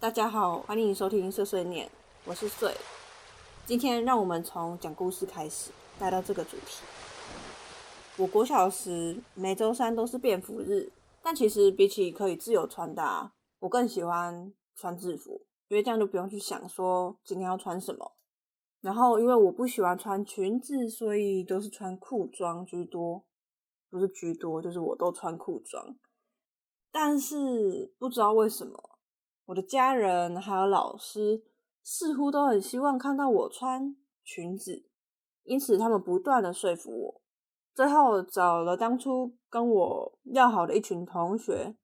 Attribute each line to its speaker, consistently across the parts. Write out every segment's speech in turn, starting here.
Speaker 1: 大家好，欢迎收听碎碎念，我是碎。今天让我们从讲故事开始，带到这个主题。我国小时每周三都是便服日，但其实比起可以自由穿搭，我更喜欢穿制服，因为这样就不用去想说今天要穿什么。然后因为我不喜欢穿裙子，所以都是穿裤装居多，不是居多，就是我都穿裤装。但是不知道为什么，我的家人还有老师似乎都很希望看到我穿裙子，因此他们不断的说服我，最后找了当初跟我要好的一群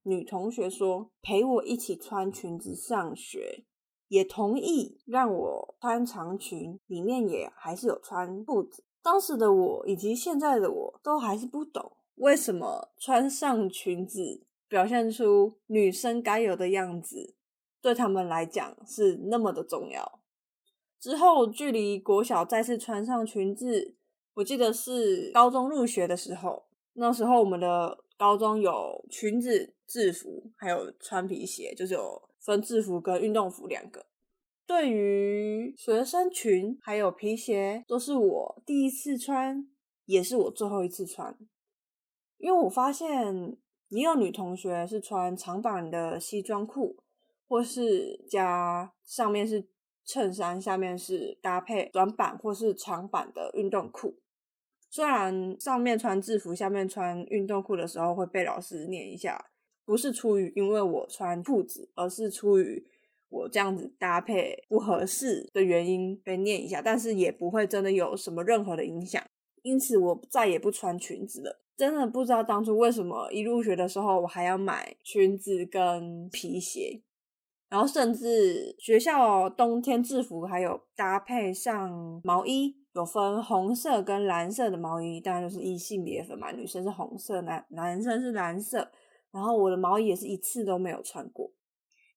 Speaker 1: 女同学说陪我一起穿裙子上学，也同意让我穿长裙，里面也还是有穿裤子。当时的我以及现在的我都还是不懂为什么穿上裙子表现出女生该有的样子对他们来讲是那么的重要。之后距离国小再次穿上裙子，我记得是高中入学的时候，那时候我们的高中有裙子、制服还有穿皮鞋，就是有分制服跟运动服两个。对于学生裙还有皮鞋都是我第一次穿，也是我最后一次穿。因为我发现也有女同学是穿长版的西装裤，或是加上面是衬衫，下面是搭配短版或是长版的运动裤。虽然上面穿制服，下面穿运动裤的时候会被老师念一下，不是出于因为我穿裤子，而是出于我这样子搭配不合适的原因被念一下，但是也不会真的有什么任何的影响。因此我再也不穿裙子了。真的不知道当初为什么一入学的时候我还要买裙子跟皮鞋，然后甚至学校冬天制服还有搭配上毛衣，有分红色跟蓝色的毛衣，当然就是依性别分嘛，女生是红色，男生是蓝色。然后我的毛衣也是一次都没有穿过。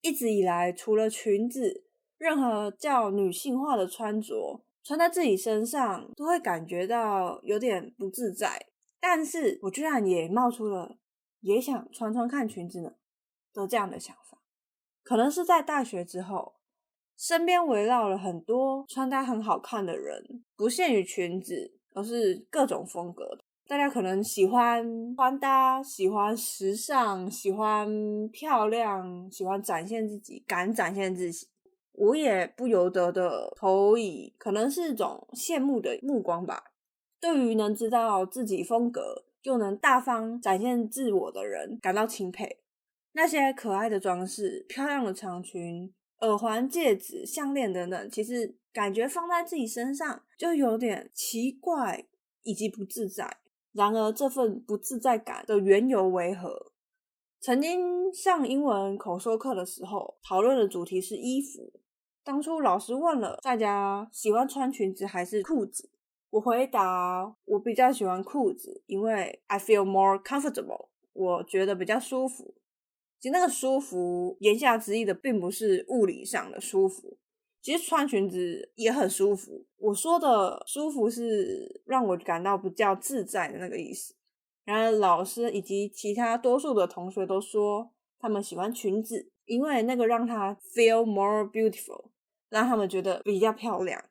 Speaker 1: 一直以来除了裙子，任何较女性化的穿着穿在自己身上都会感觉到有点不自在，但是我居然也冒出了也想穿穿看裙子呢的这样的想法。可能是在大学之后，身边围绕了很多穿搭很好看的人，不限于裙子，而是各种风格的。大家可能喜欢穿搭，喜欢时尚，喜欢漂亮，喜欢展现自己，敢展现自己。我也不由得的投以可能是一种羡慕的目光吧。对于能知道自己风格又能大方展现自我的人感到钦佩。那些可爱的装饰、漂亮的长裙、耳环、戒指、项链等等，其实感觉放在自己身上就有点奇怪以及不自在。然而这份不自在感的缘由为何？曾经上英文口说课的时候，讨论的主题是衣服。当初老师问了大家喜欢穿裙子还是裤子，我回答我比较喜欢裤子，因为 I feel more comfortable， 我觉得比较舒服。其实那个舒服言下之意的并不是物理上的舒服，其实穿裙子也很舒服。我说的舒服是让我感到比较自在的那个意思。然而老师以及其他多数的同学都说他们喜欢裙子，因为那个让他 feel more beautiful， 让他们觉得比较漂亮。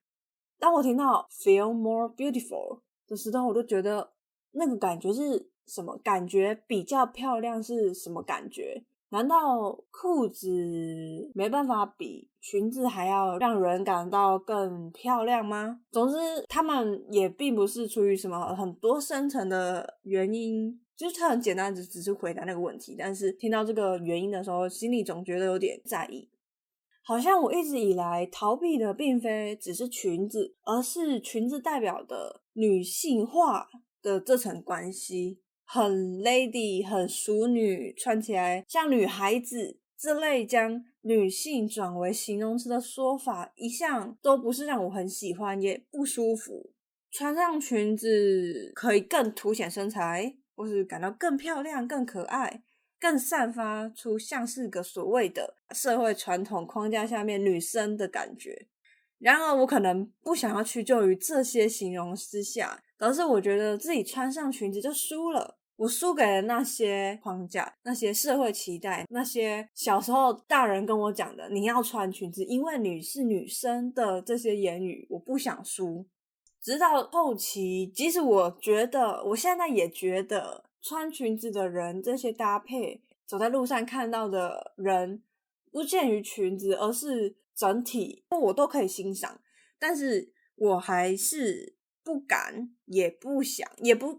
Speaker 1: 当我听到 feel more beautiful 的时候，我就觉得那个感觉是什么感觉？比较漂亮是什么感觉？难道裤子没办法比裙子还要让人感到更漂亮吗？总之他们也并不是出于什么很多深层的原因，就是他很简单只是回答那个问题，但是听到这个原因的时候，心里总觉得有点在意。好像我一直以来逃避的并非只是裙子，而是裙子代表的女性化的这层关系。很 lady 很淑女，穿起来像女孩子，这类将女性转为形容词的说法一向都不是让我很喜欢，也不舒服。穿上裙子可以更凸显身材，或是感到更漂亮更可爱，更散发出像是个所谓的社会传统框架下面女生的感觉。然而我可能不想要屈就于这些形容之下，而是我觉得自己穿上裙子就输了，我输给了那些框架，那些社会期待，那些小时候大人跟我讲的你要穿裙子，因为你是女生的这些言语，我不想输。直到后期，即使我现在也觉得穿裙子的人这些搭配，走在路上看到的人不限于裙子，而是整体我都可以欣赏，但是我还是不敢，也不想，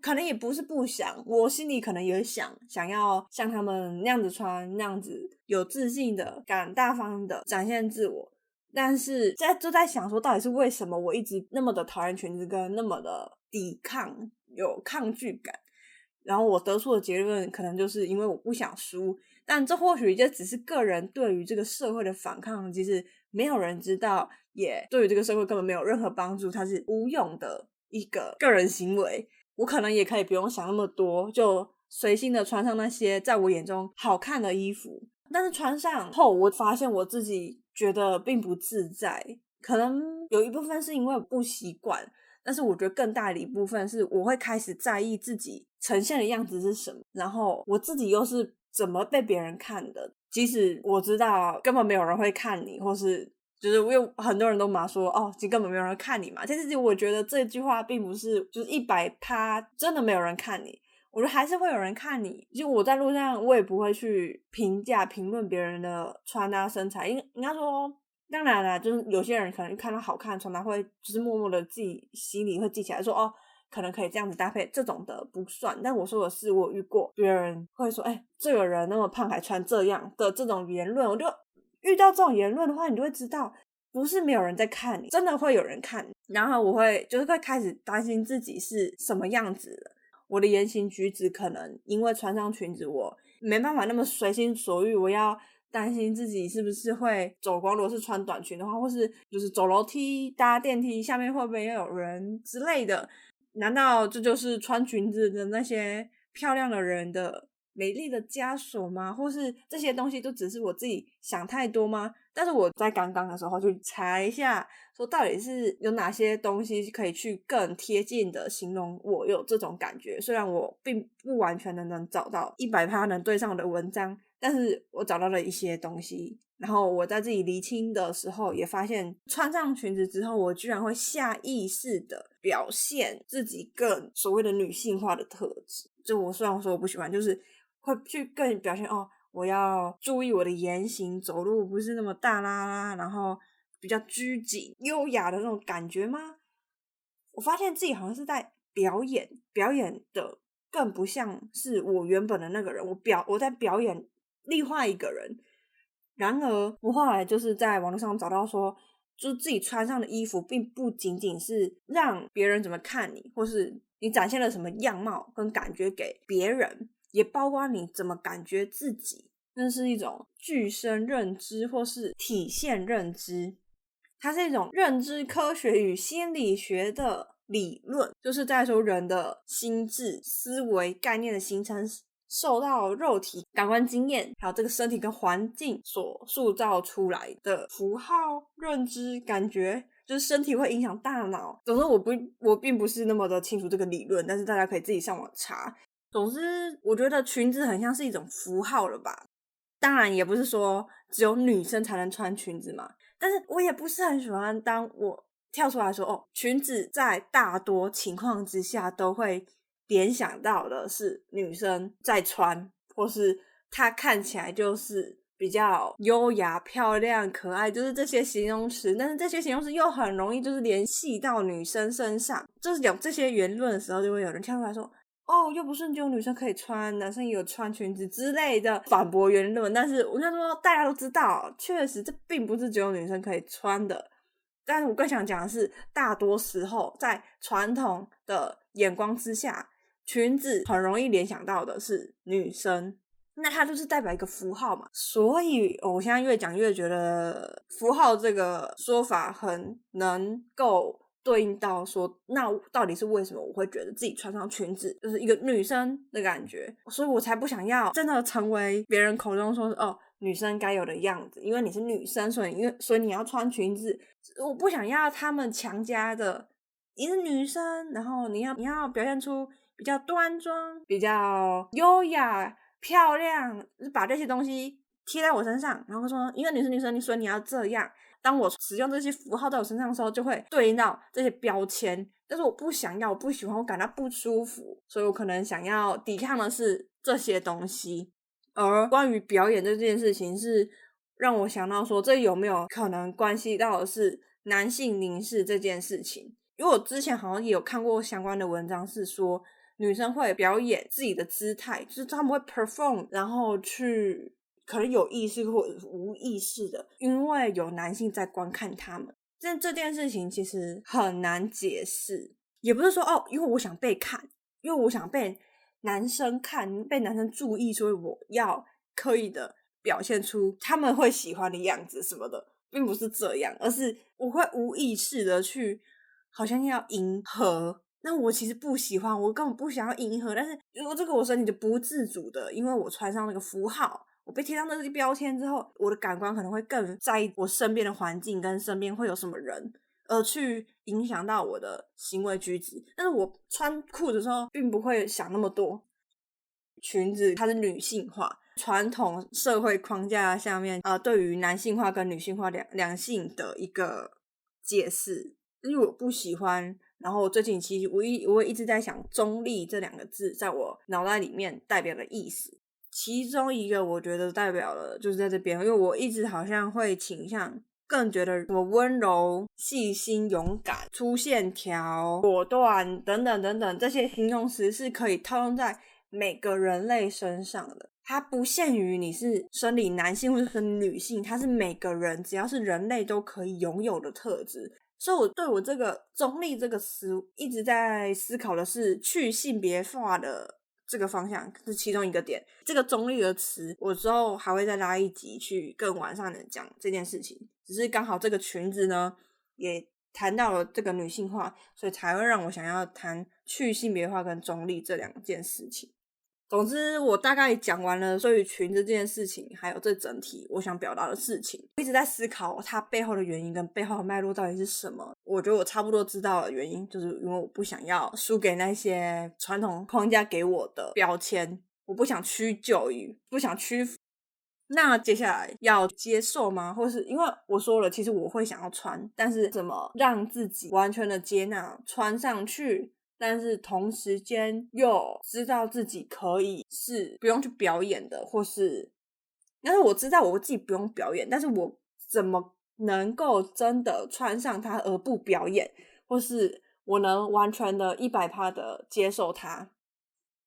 Speaker 1: 可能也不是不想，我心里可能也想要像他们那样子穿，那样子有自信的敢大方的展现自我，但是就在想说到底是为什么我一直那么的讨厌裙子跟那么的抵抗，有抗拒感，然后我得出的结论可能就是因为我不想输，但这或许就只是个人对于这个社会的反抗，其实没有人知道，也对于这个社会根本没有任何帮助，它是无用的一个个人行为。我可能也可以不用想那么多，就随性的穿上那些在我眼中好看的衣服，但是穿上后我发现我自己觉得并不自在，可能有一部分是因为我不习惯，但是我觉得更大的一部分是我会开始在意自己呈现的样子是什么，然后我自己又是怎么被别人看的，即使我知道根本没有人会看你，或是就是因为很多人都嘛说其实根本没有人看你嘛，其实我觉得这句话并不是就是100%真的没有人看你，我觉得还是会有人看你，就我在路上我也不会去评论别人的穿搭身材，应该说当然啦，就是有些人可能看到好看的穿搭会就是默默的自己心里会记起来说可能可以这样子搭配，这种的不算。但我说的是我遇过别人会说这个人那么胖还穿这样的这种言论，我就遇到这种言论的话，你就会知道不是没有人在看你，真的会有人看你。然后我会开始担心自己是什么样子的，我的言行举止可能因为穿上裙子我没办法那么随心所欲，我要担心自己是不是会走光，如果是穿短裙的话，或是就是走楼梯搭电梯下面会不会有人之类的，难道这就是穿裙子的那些漂亮的人的美丽的枷锁吗？或是这些东西都只是我自己想太多吗？但是我在刚刚的时候去查一下，说到底是有哪些东西可以去更贴近的形容我有这种感觉，虽然我并不完全的能找到100%能对上的文章，但是我找到了一些东西，然后我在自己厘清的时候也发现，穿上裙子之后我居然会下意识的表现自己更所谓的女性化的特质，就我虽然说我不喜欢，就是会去更表现我要注意我的言行，走路不是那么大啦啦，然后比较拘谨优雅的那种感觉吗？我发现自己好像是在表演的更不像是我原本的那个人，我在表演另外一个人。然而我后来就是在网络上找到说，就是自己穿上的衣服并不仅仅是让别人怎么看你，或是你展现了什么样貌跟感觉给别人，也包括你怎么感觉自己，那是一种具身认知或是体现认知，它是一种认知科学与心理学的理论，就是在说人的心智、思维、概念的形成受到肉体、感官经验还有这个身体跟环境所塑造出来的符号、认知、感觉，就是身体会影响大脑。总之我并不是那么的清楚这个理论，但是大家可以自己上网查。总之我觉得裙子很像是一种符号了吧，当然也不是说只有女生才能穿裙子嘛，但是我也不是很喜欢当我跳出来说裙子在大多情况之下都会联想到的是女生在穿，或是她看起来就是比较优雅漂亮可爱，就是这些形容词，但是这些形容词又很容易就是联系到女生身上，就是有这些言论的时候就会有人跳出来说又不是只有女生可以穿，男生也有穿裙子之类的反驳言论，但是我想说大家都知道确实这并不是只有女生可以穿的，但是我更想讲的是大多时候在传统的眼光之下，裙子很容易联想到的是女生，那它就是代表一个符号嘛，所以我现在越讲越觉得符号这个说法很能够对应到说那到底是为什么我会觉得自己穿上裙子就是一个女生的感觉，所以我才不想要真的成为别人口中说女生该有的样子，因为你是女生所以你要穿裙子，我不想要他们强加的你是女生然后你要表现出比较端庄、比较优雅、漂亮，把这些东西贴在我身上，然后说一个女生所以你要这样。当我使用这些符号在我身上的时候，就会对应到这些标签，但是我不想要，我不喜欢，我感到不舒服，所以我可能想要抵抗的是这些东西。而关于表演这件事情，是让我想到说，这有没有可能关系到的是男性凝视这件事情？因为我之前好像也有看过相关的文章，是说女生会表演自己的姿态，就是他们会 perform， 然后去可能有意识或无意识的，因为有男性在观看他们。但这件事情其实很难解释，也不是说因为我想被看，因为我想被男生看，被男生注意，所以我要刻意的表现出他们会喜欢的样子什么的，并不是这样，而是我会无意识的去好像要迎合，那我其实不喜欢，我根本不想要迎合，但是我身体就不自主的，因为我穿上那个符号，我被贴上那些标签之后，我的感官可能会更在意我身边的环境跟身边会有什么人，而去影响到我的行为举止。但是我穿裤子的时候并不会想那么多。裙子它是女性化，传统社会框架下面对于男性化跟女性化两性的一个解释，因为我不喜欢。然后最近其实我也一直在想中立这两个字在我脑袋里面代表的意思，其中一个我觉得代表了就是在这边，因为我一直好像会倾向更觉得什么温柔、细心、勇敢、粗线条、果断等等等等，这些形容词是可以套用在每个人类身上的，它不限于你是生理男性或者生理女性，它是每个人只要是人类都可以拥有的特质。所以我对我这个中立这个词一直在思考的是去性别化的这个方向，是其中一个点。这个中立的词我之后还会再拉一集去更完善的讲这件事情，只是刚好这个裙子呢也谈到了这个女性化，所以才会让我想要谈去性别化跟中立这两件事情。总之我大概讲完了所以裙子这件事情还有这整体我想表达的事情，我一直在思考它背后的原因跟背后的脉络到底是什么。我觉得我差不多知道的原因，就是因为我不想要输给那些传统框架给我的标签，我不想屈就于，不想屈服。那接下来要接受吗？或是因为我说了其实我会想要穿，但是怎么让自己完全的接纳穿上去，但是同时间又知道自己可以是不用去表演的，或是但是我知道我自己不用表演，但是我怎么能够真的穿上它而不表演，或是我能完全的100%的接受它。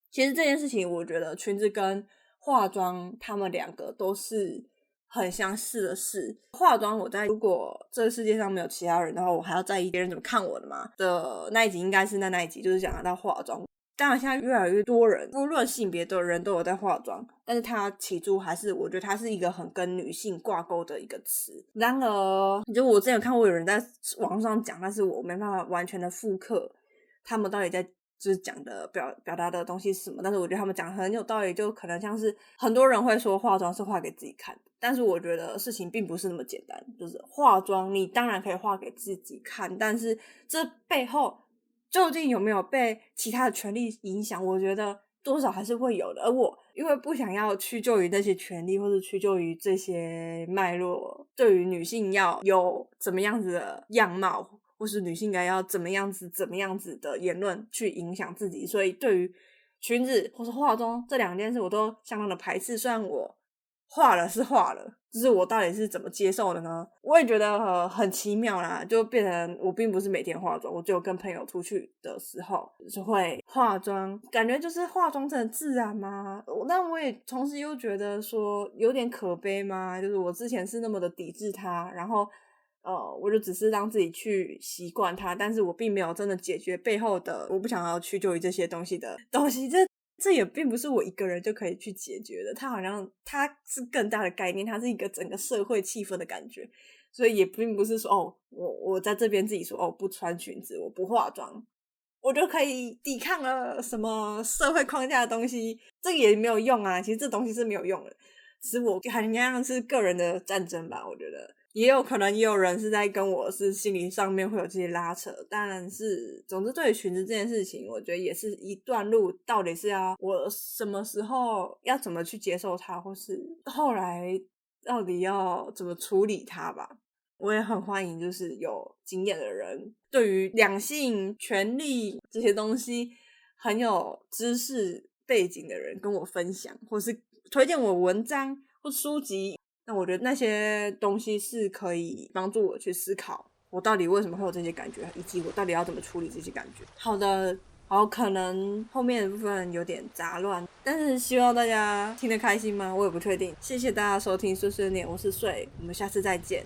Speaker 1: 其实这件事情我觉得裙子跟化妆他们两个都是很相似的事。化妆我在如果这个世界上没有其他人的话，我还要在意别人怎么看我的嘛的那一集，应该是那一集就是讲到化妆。当然现在越来越多人不论性别的人都有在化妆，但是它起初还是我觉得它是一个很跟女性挂钩的一个词。然而就我之前有看过有人在网上讲，但是我没办法完全的复刻他们到底在就是讲的表达的东西是什么，但是我觉得他们讲很有道理，就可能像是很多人会说化妆是画给自己看的，但是我觉得事情并不是那么简单。就是化妆你当然可以画给自己看，但是这背后究竟有没有被其他的权利影响，我觉得多少还是会有的。而我因为不想要屈就于那些权利，或是屈就于这些脉络，对于女性要有怎么样子的样貌，或是女性应该要怎么样子的言论去影响自己，所以对于裙子或是化妆这两件事我都相当的排斥。虽然我画了是画了，就是我到底是怎么接受的呢？我也觉得很奇妙啦，就变成我并不是每天化妆，我只有跟朋友出去的时候就会化妆，感觉就是化妆真的自然吗？但我也同时又觉得说有点可悲吗？就是我之前是那么的抵制它，然后我就只是让自己去习惯它，但是我并没有真的解决背后的我不想要屈就于这些东西的东西。这也并不是我一个人就可以去解决的，它好像它是更大的概念，它是一个整个社会气氛的感觉，所以也并不是说我在这边自己说不穿裙子我不化妆我就可以抵抗了什么社会框架的东西，这个也没有用啊。其实这东西是没有用的，只是我好像是个人的战争吧。我觉得也有可能也有人是在跟我是心理上面会有这些拉扯，但是总之对于裙子这件事情，我觉得也是一段路，到底是要我什么时候要怎么去接受它，或是后来到底要怎么处理它吧。我也很欢迎就是有经验的人，对于两性权利这些东西很有知识背景的人跟我分享，或是推荐我文章或书籍，那我觉得那些东西是可以帮助我去思考我到底为什么会有这些感觉，以及我到底要怎么处理这些感觉。好的，好，可能后面的部分有点杂乱，但是希望大家听得开心吗？我也不确定。谢谢大家收听碎碎念，我是睡，我们下次再见。